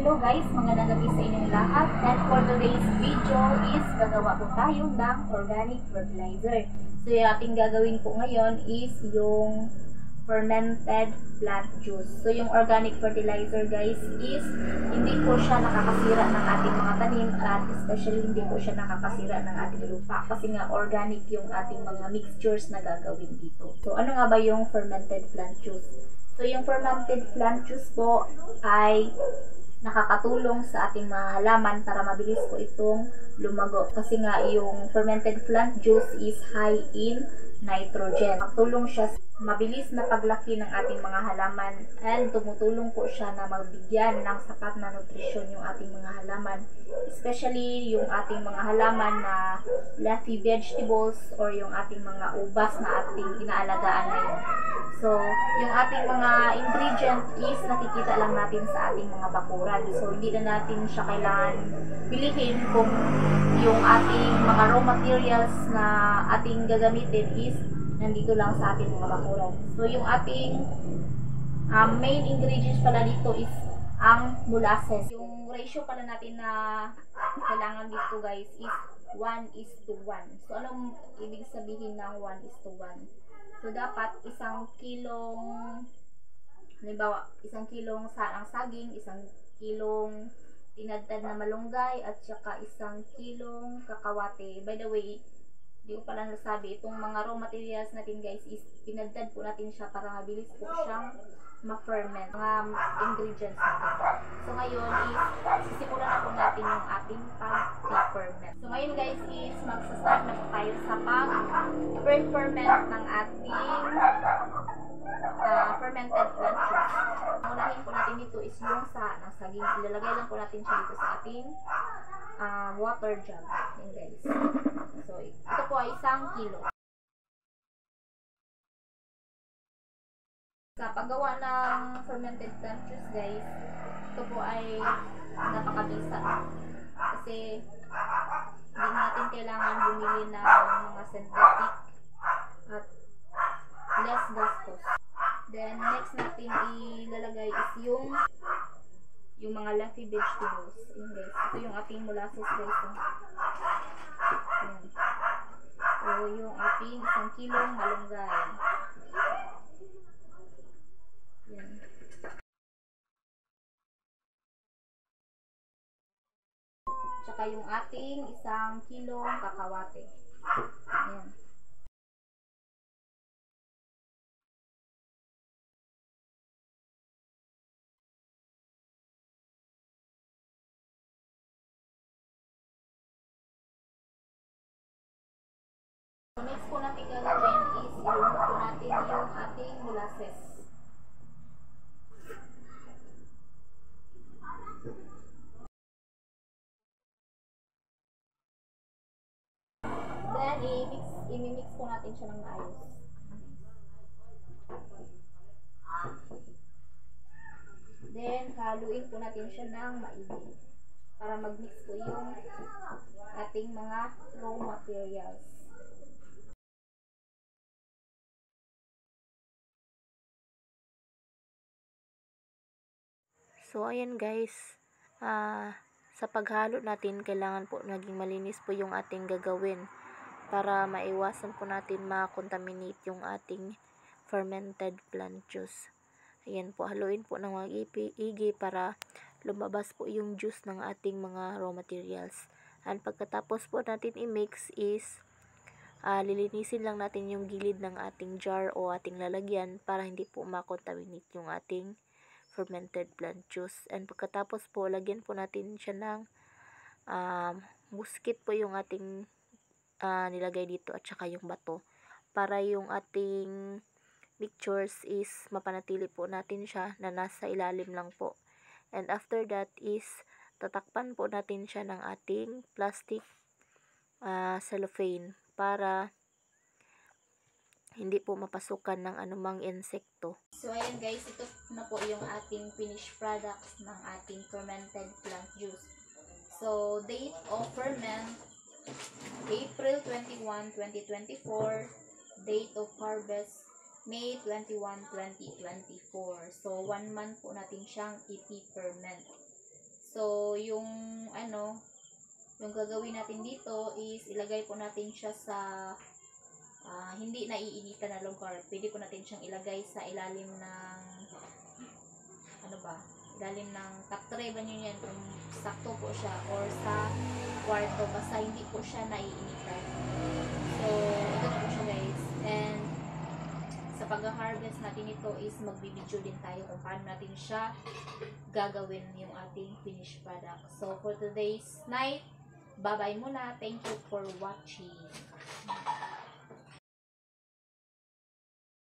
Hello guys, magandang gabi sa inyong lahat. And for today's video is gagawa po tayo ng organic fertilizer. So yung ating gagawin po ngayon is yung fermented plant juice. So yung organic fertilizer guys is hindi po siya nakakasira ng ating mga tanim at especially hindi po siya nakakasira ng ating lupa kasi nga organic yung ating mga mixtures na gagawin dito. So ano nga ba yung fermented plant juice? So yung fermented plant juice po ay nakakatulong sa ating mga halaman para mabilis po itong lumago. Kasi nga yung fermented plant juice is high in nitrogen. Nakatulong siya sa mabilis na paglaki ng ating mga halaman and tumutulong po siya na magbigyan ng sapat na nutrisyon yung ating mga halaman. Especially yung ating mga halaman na leafy vegetables or yung ating mga ubas na ating inaalagaan ngayon. So, yung ating mga ingredient is nakikita lang natin sa ating mga bakuran. So, hindi na natin siya kailangan pilihin kung yung ating mga raw materials na ating gagamitin is nandito lang sa ating mga bakuran. So, yung ating main ingredients pala dito is ang molasses. Yung ratio pala natin na kailangan dito guys is 1:1. So, anong ibig sabihin ng 1:1? So, dapat isang kilong, halimbawa, isang kilong saging, isang kilong tinadtad na malunggay, at saka isang kilong kakawate. By the way, di ko pala nasabi, itong mga raw materials natin guys is pinadtad po natin siya para mabilis po siyang ma-ferment, mga ingredients natin. So, ngayon is sisimulan na po natin yung ating pag-ferment. So, ngayon guys is magsa-start na po tayo sa pag-ferment ng ating fermented plant juice. Ang unahin po natin dito is yung ng saging. Ilalagay lang po natin siya dito sa ating water jug. Yan guys. So, ito po ay 1 kilo. Sa paggawa ng fermented plant juice guys, ito po ay napakabisa. Kasi hindi natin kailangan bumili ng mga synthetic at less gastos. Then next natin ilalagay is yung mga leafy vegetables. Ayan guys, ito yung ating molasses guys. Ayan. So yung ating 1 kilong malunggay. Ayan. Tsaka yung ating 1 kilong kakawate. Ayan. So next po natin gagawin is ilunod po natin yung ating molasses. Then i-mix po natin siya ng maayos. Then haluin po natin siya ng maigi para mag-mix po yung ating mga raw materials. So, ayan guys, sa paghalo natin, kailangan po naging malinis po yung ating gagawin para maiwasan po natin ma-contaminate yung ating fermented plant juice. Ayan po, haluin po ng mag-igi para lumabas po yung juice ng ating mga raw materials. And pagkatapos po natin i-mix is lilinisin lang natin yung gilid ng ating jar o ating lalagyan para hindi po ma-contaminate yung ating fermented plant juice. And pagkatapos po, lagyan po natin siya ng muskit po yung ating nilagay dito at saka yung bato para yung ating mixtures is mapanatili po natin siya na nasa ilalim lang po. And after that is tatakpan po natin siya ng ating plastic cellophane para hindi po mapasukan ng anumang insekto. So ayan guys, ito na po yung ating finished products ng ating fermented plant juice. So date of ferment April 21, 2024. Date of harvest May 21, 2024. So 1 month po natin siyang ipi-ferment. So, yung yung gagawin natin dito is ilagay po natin siya sa hindi naiinitan na lugar. Pwede po natin siyang ilagay sa ilalim ng ilalim ng top-tray ba nyo yan, kung sakto po siya, or sa kwarto, basta hindi po siya naiinitan. So, ito na po siya guys. And sa pag-harvest natin ito is magbibideo din tayo kung paano natin siya gagawin yung ating finished product. So, for today's night, bye-bye muna. Thank you for watching.